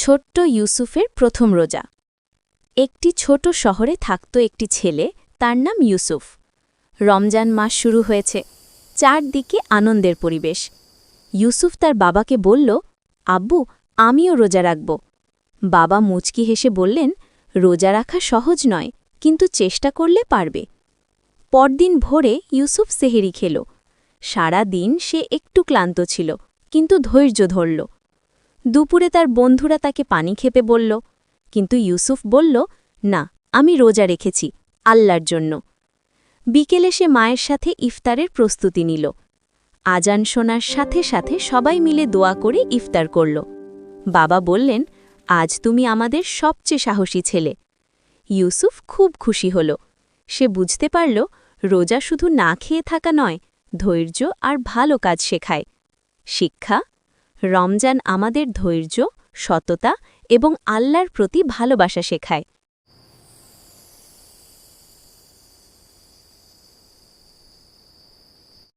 ছোট্ট ইউসুফের প্রথম রোজা। একটি ছোট শহরে থাকত একটি ছেলে, তার নাম ইউসুফ। রমজান মাস শুরু হয়েছে, চারদিকে আনন্দের পরিবেশ। ইউসুফ তার বাবাকে বলল, আব্বু, আমিও রোজা রাখব। বাবা মুচকি হেসে বললেন, রোজা রাখা সহজ নয়, কিন্তু চেষ্টা করলে পারবে। পরদিন ভোরে ইউসুফ সেহেরি খেল। সারা দিন সে একটু ক্লান্ত ছিল, কিন্তু ধৈর্য ধরল। দুপুরে তার বন্ধুরা তাকে পানি খেতে বলল, কিন্তু ইউসুফ বলল, না, আমি রোজা রেখেছি, আল্লাহর জন্য। বিকেলে সে মায়ের সাথে ইফতারের প্রস্তুতি নিল। আজান শোনার সাথে সাথে সবাই মিলে দোয়া করে ইফতার করল। বাবা বললেন, আজ তুমি আমাদের সবচেয়ে সাহসী ছেলে। ইউসুফ খুব খুশি হল। সে বুঝতে পারল, রোজা শুধু না খেয়ে থাকা নয়, ধৈর্য আর ভালো কাজ শেখায়। শিক্ষা: রমজান আমাদের ধৈর্য, সততা এবং আল্লাহর প্রতি ভালোবাসা শেখায়।